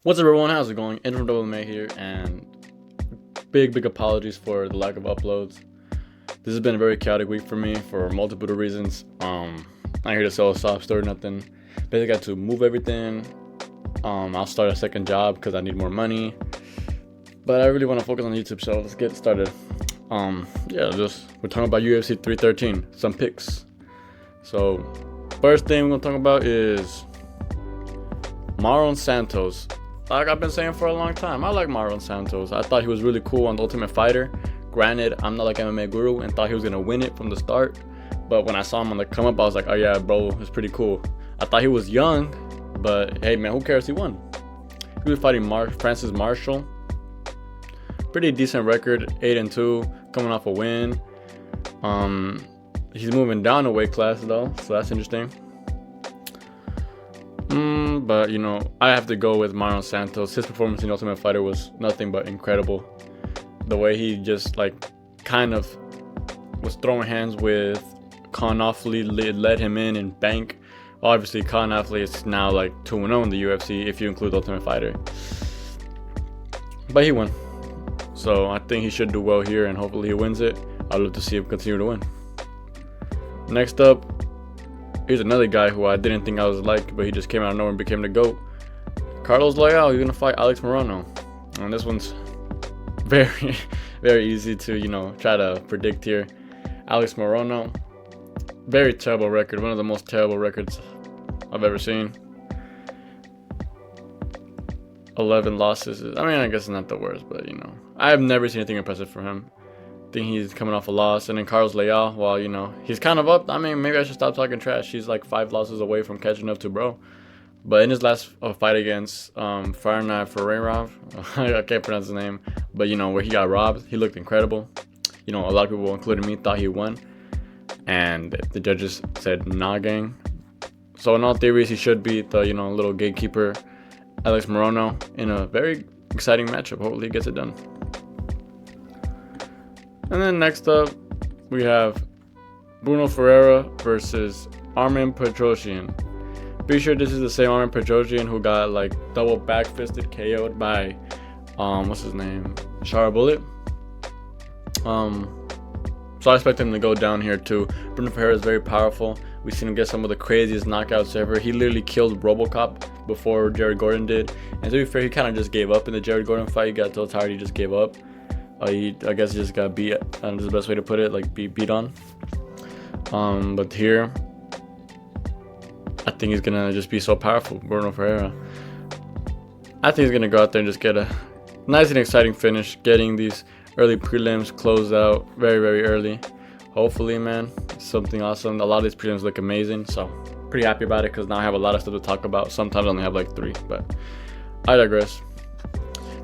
What's up, everyone? How's it going? Interim Double May here, and big apologies for the lack of uploads. This has been a very chaotic week for me for multiple reasons. I'm not here to sell a soft story, nothing. Basically, got to move everything. I'll start a second job because I need more money. But I really want to focus on YouTube, so let's get started. We're talking about UFC 313, some picks. So, first thing we're gonna talk about is Marlon Santos. Like I've been saying for a long time, I like Marlon Santos. I thought he was really cool on The Ultimate Fighter. Granted, I'm not like MMA guru and thought he was gonna win it from the start, but when I saw him on the come up, I was like, oh yeah, bro, it's pretty cool. I thought he was young, but hey man, who cares? He won. He was fighting Francis Marshall. Pretty decent record, 8-2, coming off a win. He's moving down a weight class though, so that's interesting. But I have to go with Marlon Santos. His performance in The Ultimate Fighter was nothing but incredible. The way he just kind of was throwing hands with Ankalaev, led him in and bank. Obviously, Ankalaev is now 2-0 in the UFC if you include The Ultimate Fighter. But he won. So I think he should do well here, and hopefully he wins it. I'd love to see him continue to win. Next up, here's another guy who I didn't think I was like, but he just came out of nowhere and became the GOAT. Carlos Loyal, he's going to fight Alex Morono. And this one's very, very easy to, try to predict here. Alex Morono, very terrible record. One of the most terrible records I've ever seen. 11 losses. I guess it's not the worst, but, I've never seen anything impressive from him. I think he's coming off a loss. And then Carlos Loyal, well, he's kind of up. Maybe I should stop talking trash. He's 5 losses away from catching up to bro. But in his last fight against Pereira, I can't pronounce his name, but where he got robbed, he looked incredible. A lot of people, including me, thought he won, and the judges said nah, gang. So in all theories, he should beat the little gatekeeper Alex Morono in a very exciting matchup. Hopefully, he gets it done. And then next up, we have Bruno Pereira versus Armen Petrosyan. Be sure this is the same Armen Petrosyan who got double back-fisted KO'd by what's his name? Shara Bullet. So I expect him to go down here too. Bruno Pereira is very powerful. We've seen him get some of the craziest knockouts ever. He literally killed RoboCop before Jared Gordon did. And to be fair, he kind of just gave up in the Jared Gordon fight. He got so tired he just gave up. I guess he just got beat. Is the best way to put it, beat on. But here, I think he's gonna just be so powerful, Bruno Pereira. I think he's gonna go out there and just get a nice and exciting finish, getting these early prelims closed out very early. Hopefully, man, something awesome. A lot of these prelims look amazing, so pretty happy about it because now I have a lot of stuff to talk about. Sometimes I only have 3, but I digress.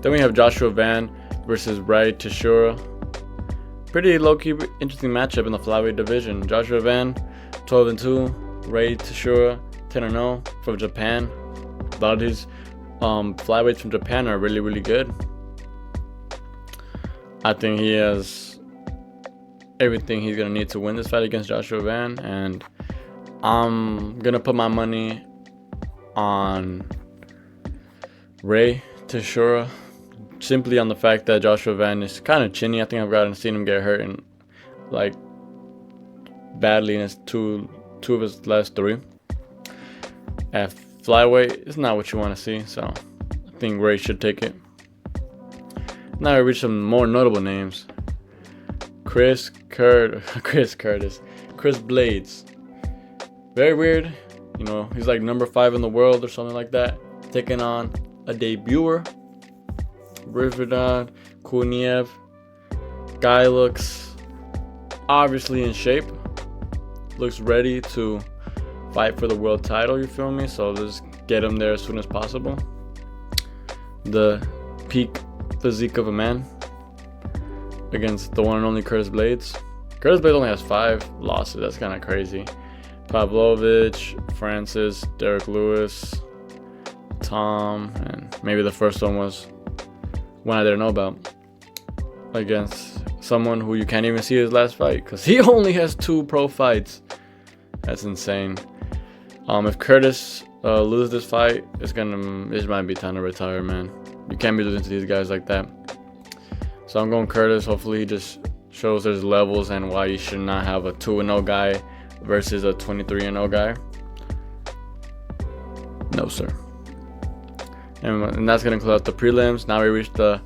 Then we have Joshua Van versus Rai Teixeira. Pretty low-key interesting matchup in the flyweight division. Joshua Van, 12-2. Rai Teixeira, 10-0 from Japan. A lot of these flyweights from Japan are really good. I think he has everything he's gonna need to win this fight against Joshua Van, and I'm gonna put my money on Rai Teixeira simply on the fact that Joshua Van is kind of chinny. I think I've seen him get hurt and badly in his two of his last 3. At flyweight, it's not what you want to see, so I think Ray should take it. Now we reach some more notable names. Chris Blades. Very weird. He's number 5 in the world or something like that. Taking on a debuter, Riverdad Kuniev. Guy looks obviously in shape. Looks ready to fight for the world title, you feel me? So let's get him there as soon as possible. The peak physique of a man against the one and only Curtis Blades. Curtis Blades only has 5 losses. That's kind of crazy. Pavlovich, Francis, Derek Lewis, Tom, and maybe the first one was one I didn't know about. Against someone who you can't even see his last fight because he only has 2 pro fights. That's insane. If Curtis lose this fight, it might be time to retire, man. You can't be losing to these guys like that. So I'm going Curtis. Hopefully he just shows there's levels and why you should not have a 2-0 guy versus a 23-0 guy. No, sir. And that's gonna close out the prelims. Now we reach the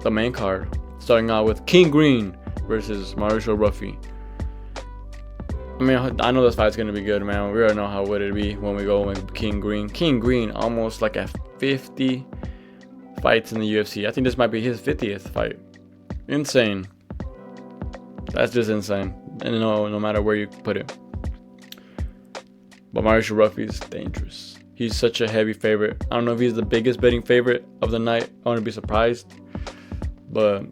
main card, starting out with King Green versus Mauricio Ruffy. I mean, I know this fight's gonna be good, man. We already know how would it be when we go with King Green. King Green almost like at 50 fights in the UFC. I think this might be his 50th fight. Insane. That's just insane. And no matter where you put it. But Mauricio Ruffy is dangerous. He's such a heavy favorite. I don't know if he's the biggest betting favorite of the night. I wouldn't be surprised. But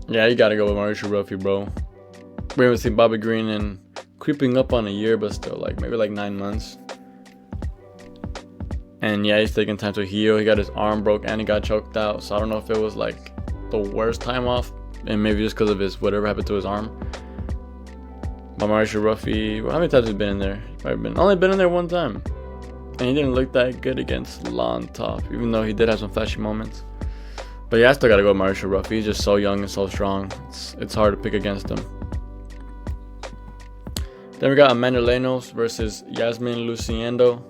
yeah, you gotta go with Mauricio Ruffy, bro. We haven't seen Bobby Green in creeping up on a year, but still, like maybe like 9 months. And yeah, he's taking time to heal. He got his arm broke and he got choked out. So I don't know if it was like the worst time off, and maybe just because of his whatever happened to his arm. But Mauricio Ruffy, how many times has he been in there? Only been in there one time, and he didn't look that good against Lon Top, even though he did have some flashy moments. But yeah, I still gotta go with Mauricio Ruffy. He's just so young and so strong. It's hard to pick against him. Then we got Amanda Lemos versus Yasmin Luciendo.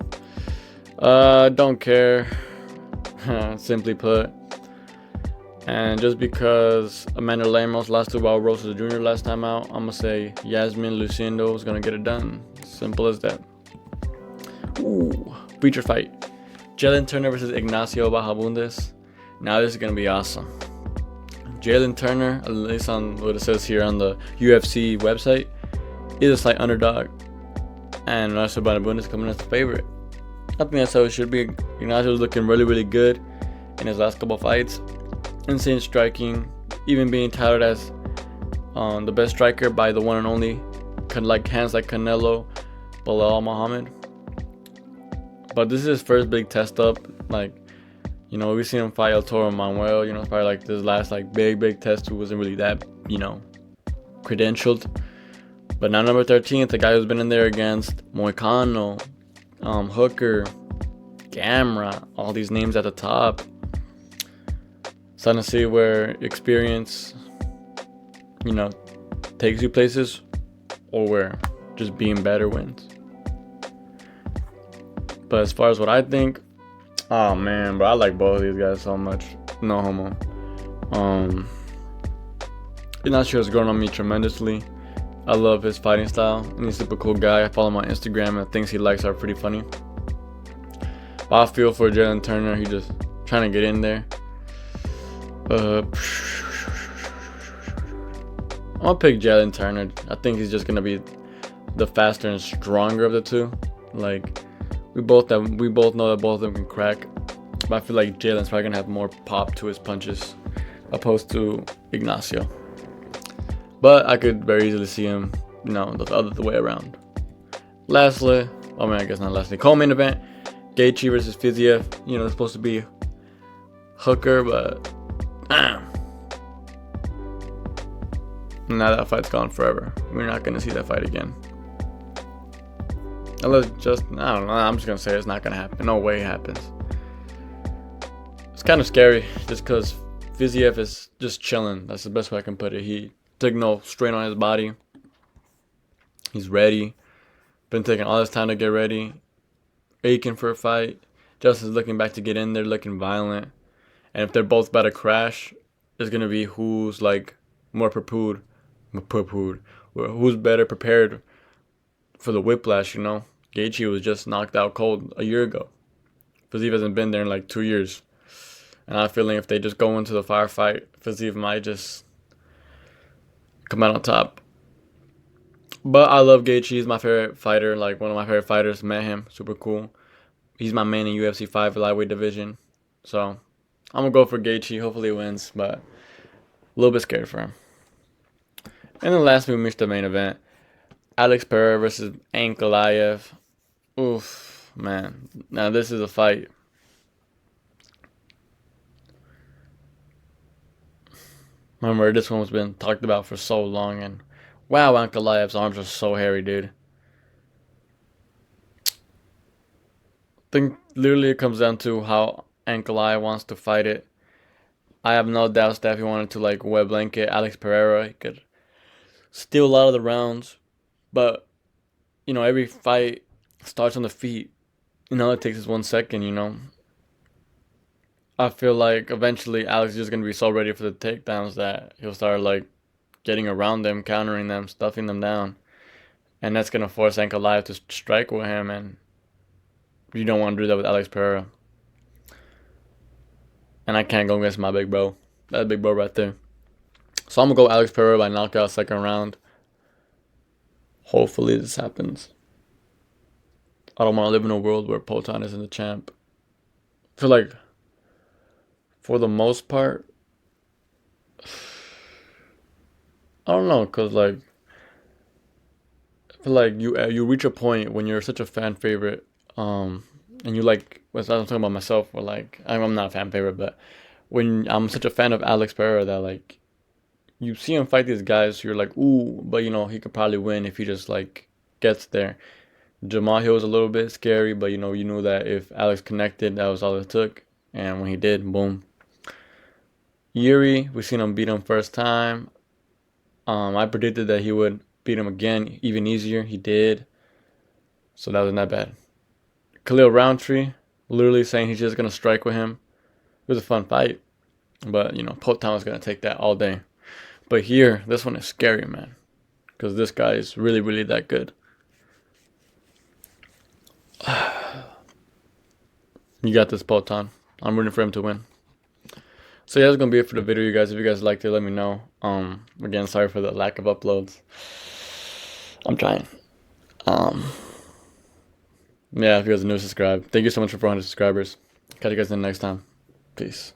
Don't care, simply put. And just because Amanda Lemos lost to Val Rosas Jr. last time out, I'm gonna say Yasmin Luciendo is gonna get it done. Simple as that. Ooh, feature fight: Jalen Turner versus Ignacio Bahabundes. Now this is gonna be awesome. Jalen Turner, at least on what it says here on the UFC website, is a slight underdog, and Ignacio Bahabundes coming as the favorite. I think that's how it should be. Ignacio was looking really, really good in his last couple fights. Insane striking, even being touted as the best striker by the one and only, like hands like Canelo, Belal Muhammad. But this is his first big test up. Like, you know, we've seen him fight El Toro Manuel. You know, probably like this last like big test who wasn't really that, you know, credentialed. But now number 13th, the guy who's been in there against Moicano, Hooker, Gamera, all these names at the top. Starting to see where experience, you know, takes you places, or where just being better wins. But as far as what I think, oh man, bro, I like both of these guys so much. No homo. Ignacio has grown on me tremendously. I love his fighting style, and he's a super cool guy. I follow him on Instagram, and things he likes are pretty funny. But I feel for Jalen Turner. He just trying to get in there. I'm gonna pick Jalen Turner. I think he's just gonna be the faster and stronger of the two. Like we both know that both of them can crack, but I feel like Jalen's probably gonna have more pop to his punches opposed to Ignacio. But I could very easily see him, you know, the way around. Lastly, I guess not lastly, co-main event: Gaethje versus Fiziev. You know, it's supposed to be Hooker, but now that fight's gone forever. We're not gonna see that fight again. Unless I don't know. I'm just gonna say it's not gonna happen. No way it happens. It's kind of scary just because Fiziev is just chilling. That's the best way I can put it. He took no strain on his body. He's ready. Been taking all this time to get ready. Aching for a fight. Justin's looking back to get in there, looking violent. And if they're both about to crash, it's gonna be who's like more prepared, who's better prepared for the whiplash. You know, Gaethje was just knocked out cold a year ago. Fiziev hasn't been there in like 2 years, and I'm feeling if they just go into the firefight, Fiziev might just come out on top. But I love Gaethje. He's my favorite fighter. Like one of my favorite fighters. Met him, super cool. He's my man in UFC 5 lightweight division. So I'm gonna go for Gaethje. Hopefully he wins, but a little bit scared for him. And then lastly, we reached the main event: Alex Pereira versus Ankalaev. Oof, man. Now this is a fight. Remember, this one was been talked about for so long, and wow, Ankalaev's arms are so hairy, dude. think literally it comes down to how Ankalaev wants to fight it. I have no doubts that if he wanted to like web blanket Alex Pereira, he could steal a lot of the rounds. But every fight starts on the feet. All it takes is 1 second. I feel like eventually Alex is just gonna be so ready for the takedowns that he'll start like getting around them, countering them, stuffing them down, and that's gonna force Ankalaev to strike with him, and you don't want to do that with Alex Pereira. And I can't go against my big bro. That's big bro right there. So I'm gonna go Alex Pereira by knockout, second round. Hopefully this happens. I don't want to live in a world where Poatan isn't the champ. I feel like, for the most part, I don't know, cause like I feel like you reach a point when you're such a fan favorite, and you like. I'm talking about myself, or like I'm not a fan favorite, but when I'm such a fan of Alex Pereira that like you see him fight these guys, you're like, ooh, but he could probably win if he just like gets there. Jamal Hill was a little bit scary, but you knew that if Alex connected, that was all it took. And when he did, boom. Yuri, we seen him beat him first time. I predicted that he would beat him again, even easier. He did. So that wasn't that bad. Khalil Roundtree, literally saying he's just gonna strike with him. It was a fun fight, but Poatan was gonna take that all day. But here, this one is scary, man, because this guy is really, really that good. You got this, Poatan. I'm rooting for him to win. So yeah, that's gonna be it for the video, you guys. If you guys liked it, let me know. Again, sorry for the lack of uploads. I'm trying. Yeah, if you guys are new, subscribe. Thank you so much for 400 subscribers. Catch you guys in the next time. Peace.